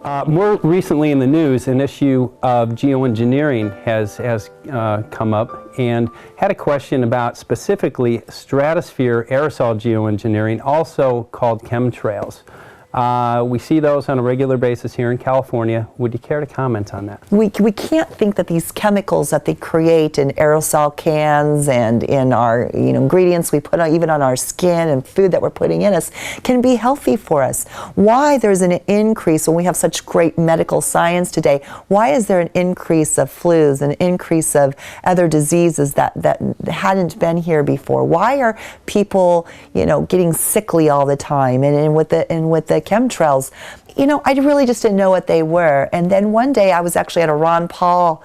More recently in the news, an issue of geoengineering has come up, and had a question about specifically stratosphere aerosol geoengineering, also called chemtrails. We see those on a regular basis here in California. Would you care to comment on that? We can't think that these chemicals that they create in aerosol cans and in our ingredients we put on, even on our skin and food that we're putting in us, can be healthy for us. Why there's an increase when we have such great medical science today? Why is there an increase of flus, an increase of other diseases that hadn't been here before? Why are people getting sickly all the time? And with the chemtrails, I really just didn't know what they were. And then one day I was actually at a Ron Paul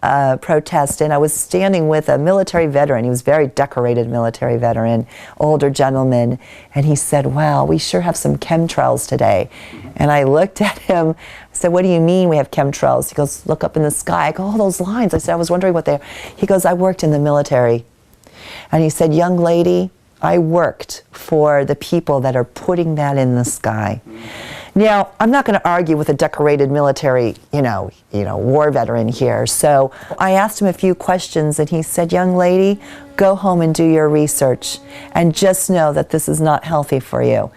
protest, and I was standing with a military veteran. He was a very decorated military veteran, older gentleman, and he said, "Wow, we sure have some chemtrails today." And I looked at him, I said, "What do you mean we have chemtrails?" He goes, "Look up in the sky." I go, "Oh, those lines." I said, "I was wondering what they are." He goes, "I worked in the military." And he said, "Young lady, I worked for the people that are putting that in the sky." Now, I'm not going to argue with a decorated military, war veteran here. So I asked him a few questions, and he said, "Young lady, go home and do your research, and just know that this is not healthy for you."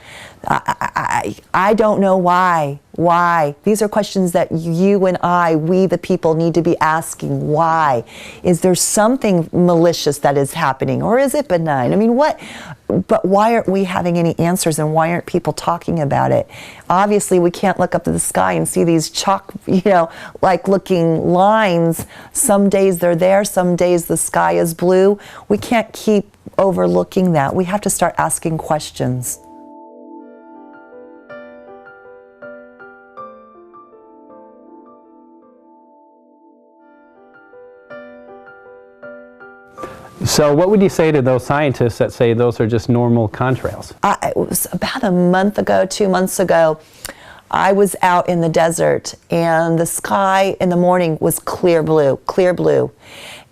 I don't know why. Why? These are questions that you and we the people, need to be asking. Why? Is there something malicious that is happening, or is it benign? I mean, what? But why aren't we having any answers, and why aren't people talking about it? Obviously, we can't look up to the sky and see these chalk, like looking lines. Some days they're there, some days the sky is blue. We can't keep overlooking that. We have to start asking questions. So what would you say to those scientists that say those are just normal contrails? It was about a month ago, 2 months ago, I was out in the desert, and the sky in the morning was clear blue, clear blue.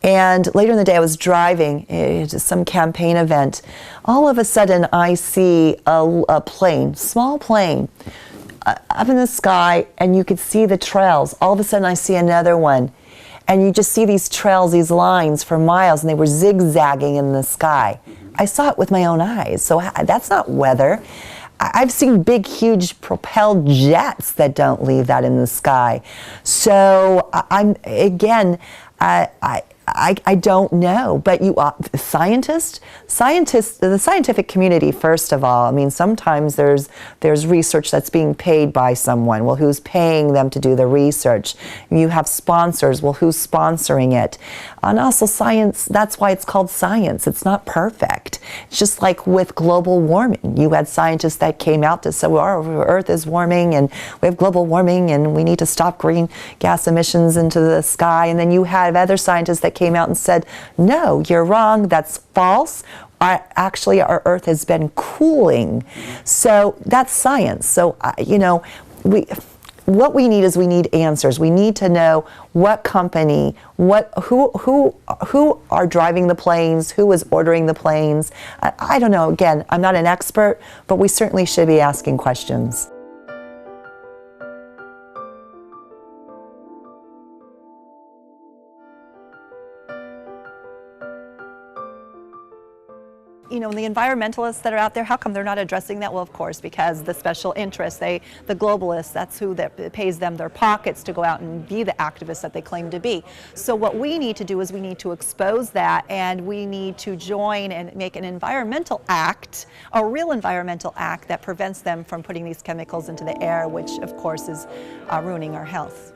And later in the day I was driving to some campaign event. All of a sudden I see a plane, small plane, up in the sky, and you could see the trails. All of a sudden I see another one. And you just see these trails, these lines for miles, and they were zigzagging in the sky. I saw it with my own eyes, so that's not weather. I've seen big, huge propelled jets that don't leave that in the sky. So I don't know, but the scientific community, first of all, I mean, sometimes there's research that's being paid by someone. Well, who's paying them to do the research? You have sponsors. Well, who's sponsoring it? And also science, that's why it's called science. It's not perfect. It's just like with global warming. You had scientists that came out to say, well, our Earth is warming, and we have global warming, and we need to stop green gas emissions into the sky. And then you had other scientists that came out and said, "No, you're wrong, that's false. Actually, our Earth has been cooling." So that's science. So, what we need is answers. We need to know what company, who are driving the planes, who is ordering the planes. I don't know. Again, I'm not an expert, but we certainly should be asking questions. The environmentalists that are out there, how come they're not addressing that? Well, of course, because the special interests, the globalists, that's who pays them their pockets to go out and be the activists that they claim to be. So what we need to do is we need to expose that, and we need to join and make an environmental act, a real environmental act that prevents them from putting these chemicals into the air, which of course is ruining our health.